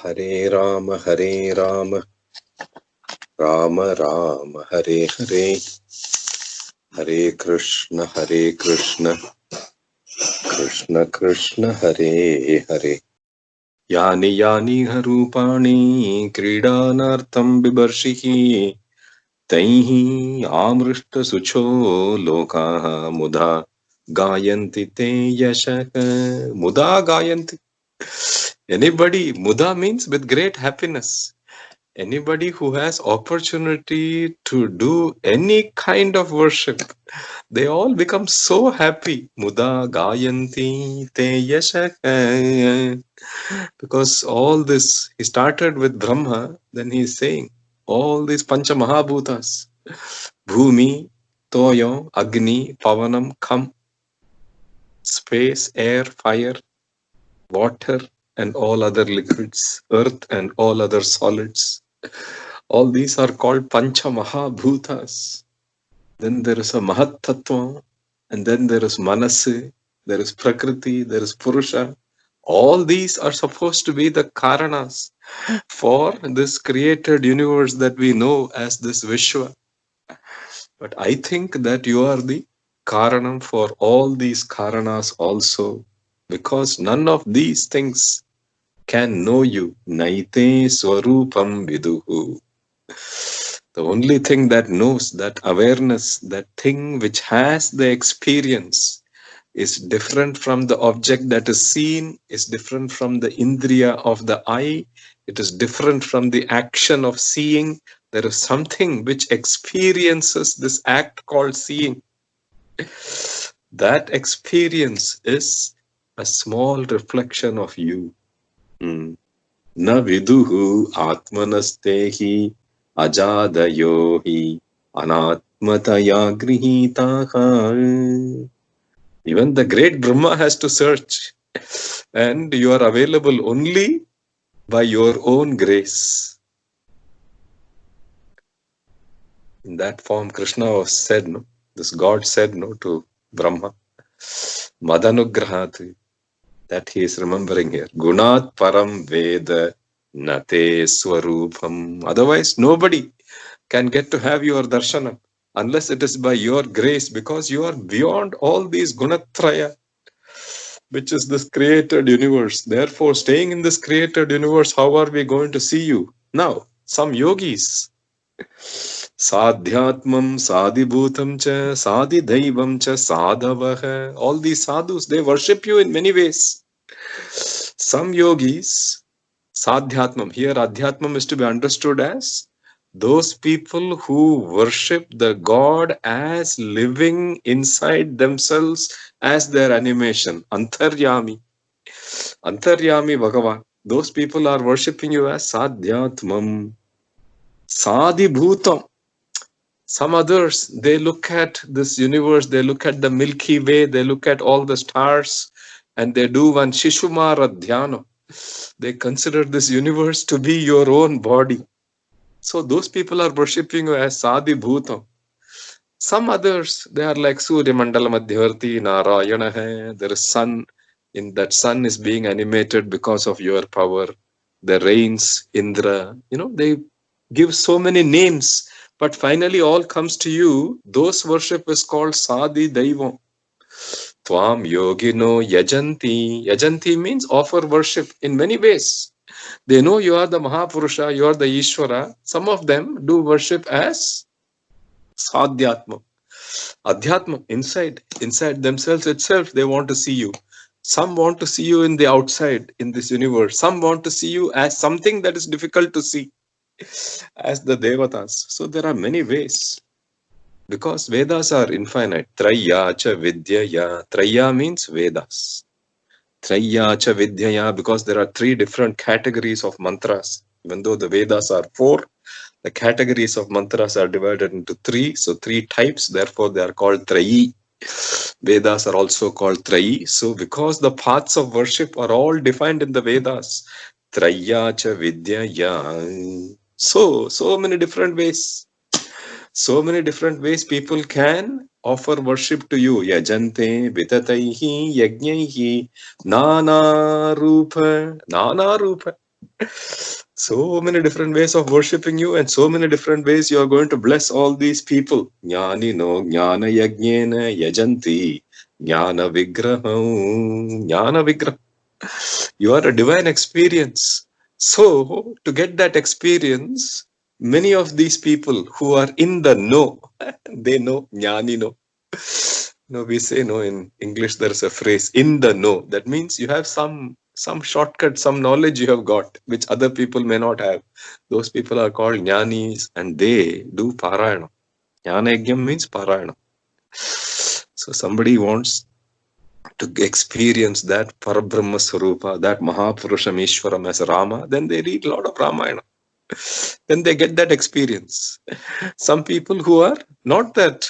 Hare Rama, Rama Rama, Hare Hare, Hare Krishna, Krishna Krishna, Hare Hare. Yani yani harupani kridanartham bibarshihi taihi amrishta sucho lokaha mudha gayanti te yashaka. Mudha gayanti. Anybody, mudha means with great happiness. Anybody who has opportunity to do any kind of worship, they all become so happy. Muda gayanti te yashaka. Because all this, he started with Brahma, then he is saying, all these Pancha Mahabhutas, Bhumi, Toyo, Agni, Pavanam, Kham, space, air, fire, water, and all other liquids, earth and all other solids. All these are called Pancha Mahabhutas. Then there is a Mahat Tattva, and then there is Manasi, there is Prakriti, there is Purusha. All these are supposed to be the Karanas for this created universe that we know as this Vishwa. But I think that you are the Karanam for all these Karanas also, because none of these things can know you. Naite Swarupam Viduhu. The only thing that knows, that awareness, that thing which has the experience is different from the object that is seen, is different from the indriya of the eye, it is different from the action of seeing. There is something which experiences this act called seeing. That experience is a small reflection of you. Na viduhu atmanastehi ajadayo hi anatmataya grihitaha. Even the great Brahma has to search, and you are available only by your own grace. In that form, Krishna was said, no? This God said, no, to Brahma, Madanugrahat, that he is remembering here. Gunat param veda nate swarupam. Otherwise, nobody can get to have your darshanam unless it is by your grace, because you are beyond all these gunatraya, which is this created universe. Therefore, staying in this created universe, how are we going to see you? Now, some yogis, Sadhyatmam, Sadibhutam cha, Sadidaivam cha, Sadhavaha. All these sadhus, they worship you in many ways. Some yogis, Sadhyatmam, here Adhyatmam is to be understood as those people who worship the God as living inside themselves as their animation. Antaryami. Antaryami Bhagavan. Those people are worshipping you as Sadhyatmam. Sadibhutam. Some others, they look at this universe, they look at the Milky Way, they look at all the stars, and they do one Shishumara Dhyana. They consider this universe to be your own body. So those people are worshipping you as Sadibhutam. Some others, they are like Surya Mandala Madhyavarti, Narayana hai. There is sun. In that sun is being animated because of your power. The rains, Indra, they give so many names, but finally all comes to you. Those worship is called Sadi Daivam. Tvam Yogino Yajanti. Yajanti means offer worship in many ways. They know you are the Mahapurusha, you are the Ishvara. Some of them do worship as Sadhyatma. Adhyatma, inside themselves itself, they want to see you. Some want to see you in the outside, in this universe. Some want to see you as something that is difficult to see, as the Devatas. So there are many ways. Because Vedas are infinite. Traya cha vidyaya. Traya means Vedas. Traya cha vidyaya, because there are three different categories of mantras. Even though the Vedas are four, the categories of mantras are divided into three. So three types, therefore they are called Trayi. Vedas are also called Trayi. So because the paths of worship are all defined in the Vedas, Traya cha vidyaya. So many different ways. So many different ways people can offer worship to you. Yajante, vitataihi, yajnaihi, nana rupa, nana rupa. So many different ways of worshipping you, and so many different ways you are going to bless all these people. Jnani no jnana yajnena yajanti jnana vigraham jnana vigraham. You are a divine experience. So, to get that experience, many of these people who are in the know, they know, jnani know. No, we say no in English. There's a phrase "in the know." That means you have some shortcut, some knowledge you have got, which other people may not have. Those people are called jnanis, and they do parayana. Jnana yajnam means parayana. So somebody wants to experience that Parabrahma Sarupa, that Mahapurusham Ishwaram as Rama, then they read a lot of Ramayana. Then they get that experience. Some people who are not that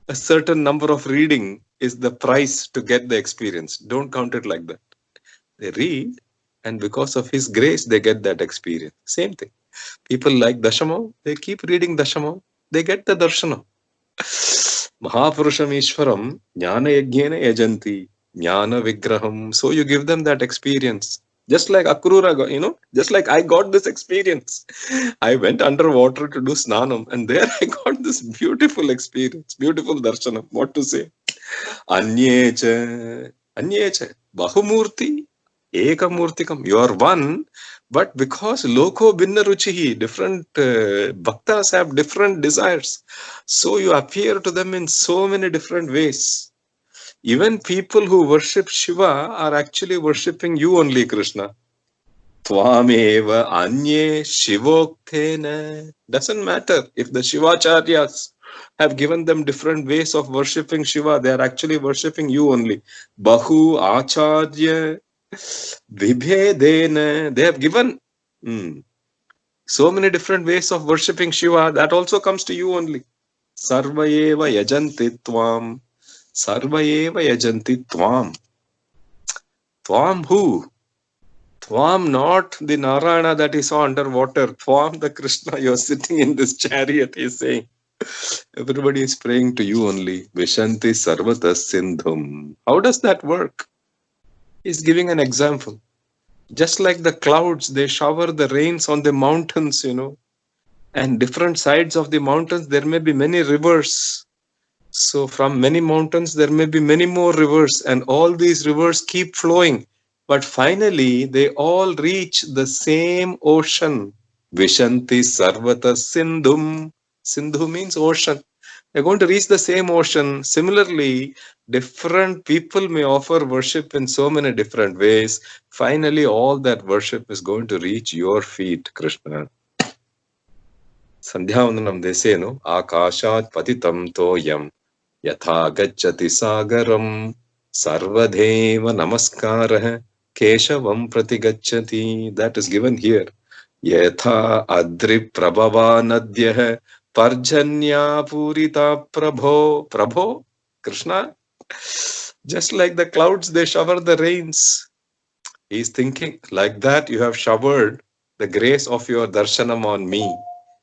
a certain number of reading is the price to get the experience. Don't count it like that. They read, and because of His grace, they get that experience. Same thing. People like Dasamam, they keep reading Dasamam, they get the Darshana. Mahapurusham Ishwaram, Jnana Yajnena Yajanti, Jnana Vigraham. So you give them that experience. Just like Akroora, just like I got this experience. I went underwater to do snanam, and there I got this beautiful experience, beautiful darshanam. What to say? Anyecha, Anyecha, Bahumurti, Ekamurtikam. You are one, but because Loko Binna Ruchihi, different bhaktas have different desires. So you appear to them in so many different ways. Even people who worship Shiva are actually worshipping you only, Krishna. Tvameva anye shivoktena. Doesn't matter if the Shivacharyas have given them different ways of worshipping Shiva, they are actually worshipping you only. Bahu acharya vibhedena. They have given so many different ways of worshipping Shiva. That also comes to you only. Sarvayeva yajanti tvam. Sarvayeva yajanti tvam. Tvam who? Tvam, not the Narayana that he saw underwater. Tvam, the Krishna, you're sitting in this chariot, he's saying. Everybody is praying to you only. Vishanti sarvata sindhum. How does that work? He's giving an example. Just like the clouds, they shower the rains on the mountains, and different sides of the mountains, there may be many rivers. So from many mountains, there may be many more rivers, and all these rivers keep flowing. But finally, they all reach the same ocean. Vishanti Sarvata Sindhum. Sindhu means ocean. They're going to reach the same ocean. Similarly, different people may offer worship in so many different ways. Finally, all that worship is going to reach your feet, Krishna. Sandhyavandanam, they say, no? Akashat patitam toyam yatha gacchati sagaram sarvadeva namaskara keshavam pratigacchati. That is given here. Yatha adri prabhava nadyah parjanya purita prabho. Prabho, Krishna. Just like the clouds, they shower the rains. He is thinking, like that you have showered the grace of your darshanam on me.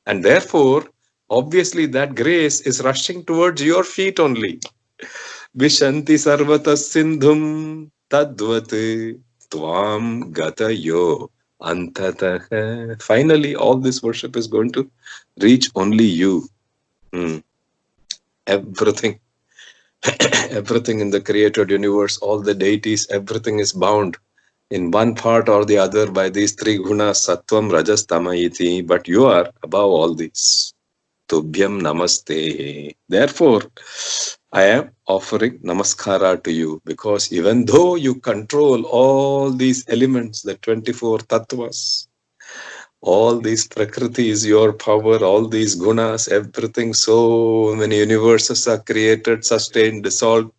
And therefore, obviously that grace is rushing towards your feet only. Vishanti sarvata sindhum tadvat tvam gatayo antatah. Finally, all this worship is going to reach only you. Everything, everything in the created universe, all the deities, everything is bound in one part or the other by these three gunas, sattvam, rajas, tamayiti. But you are above all these. Tubhyam namaste. Therefore, I am offering namaskara to you, because even though you control all these elements, the 24 tattvas, all these prakriti is your power, all these gunas, everything, so many universes are created, sustained, dissolved,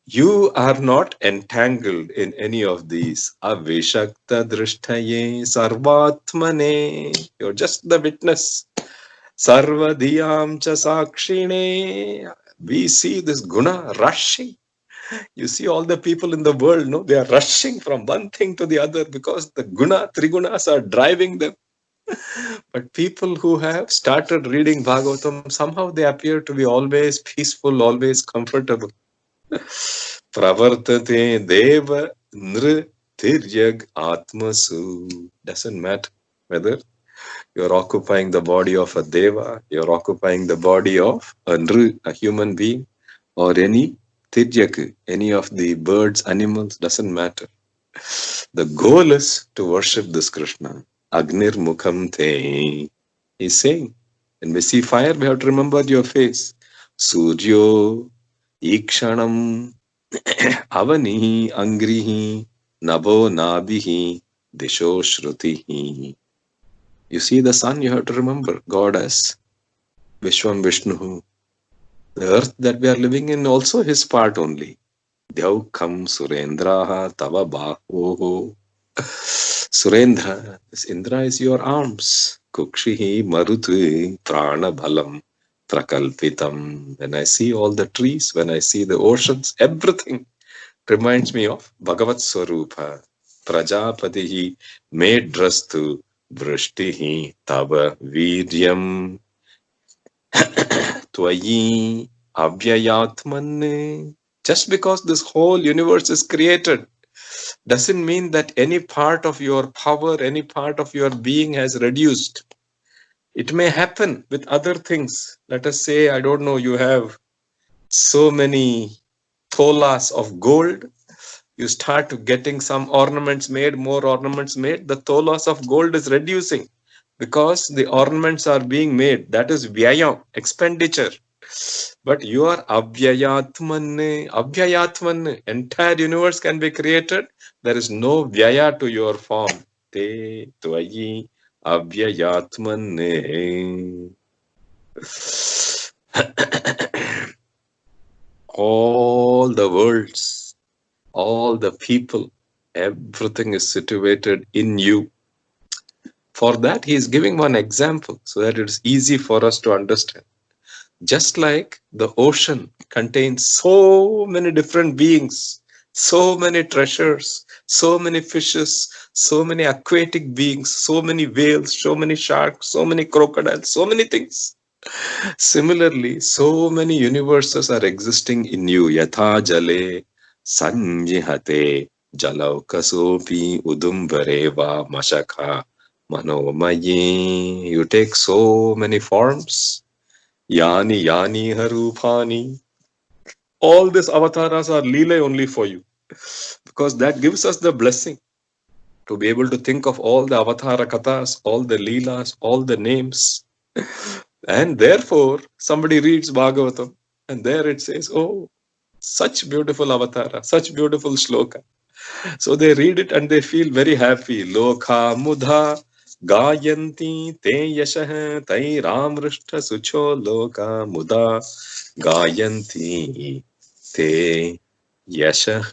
you are not entangled in any of these. Avishakta drishtaye sarvatmane. You're just the witness. Sarvadiyam cha sakshine. We see this guna rushing. You see all the people in the world, no? They are rushing from one thing to the other because the guna, trigunas are driving them. But people who have started reading Bhagavatam, somehow they appear to be always peaceful, always comfortable. Pravartate deva nr tiryag atmasu. Doesn't matter whether you're occupying the body of a deva, you're occupying the body of a nru, a human being, or any tiryak, any of the birds, animals, doesn't matter. The goal is to worship this Krishna. Agnir mukham te. He's saying, when we see fire, we have to remember your face. Suryo ikshanam avani angrihi nabo nabihi disho shrutihi. You see the sun, you have to remember God as Vishwam Vishnu. The earth that we are living in also his part only. Dyaukam Surendraha Tava Bahoho. Surendra, this Indra is your arms. Kukshihi Marutu Prana Bhalam Prakalpitam. When I see all the trees, when I see the oceans, everything reminds me of Bhagavat Swarupa. Prajapatihi Medrastu Vrishtihi Tava Vidyam Tvayi Avyayatmanne. Just because this whole universe is created doesn't mean that any part of your power, any part of your being has reduced. It may happen with other things. Let us say, I don't know, you have so many tholas of gold. You start getting some ornaments made, more ornaments made. The tholas of gold is reducing because the ornaments are being made. That is vyayam, expenditure. But you are Abhyayatman. Entire universe can be created. There is no vyaya to your form. Te tvayi Abhyayatman. All the worlds, all the people, everything is situated in you. For that, he is giving one example so that it is easy for us to understand. Just like the ocean contains so many different beings, so many treasures, so many fishes, so many aquatic beings, so many whales, so many sharks, so many crocodiles, so many things. Similarly, so many universes are existing in you. Yatha jale sanjihate jalaukasopi udumbareva mashakha manomayi. You take so many forms. Yani Yani Harupani. All these avataras are Leela only for you. Because that gives us the blessing to be able to think of all the avatara kathas, all the Leelas, all the names. And therefore, somebody reads Bhagavatam and there it says, oh, such beautiful avatara, such beautiful shloka. So they read it and they feel very happy. Lokha mudha gayanti te yashah tai ramrishta sucho loka mudha gayanti te yashah.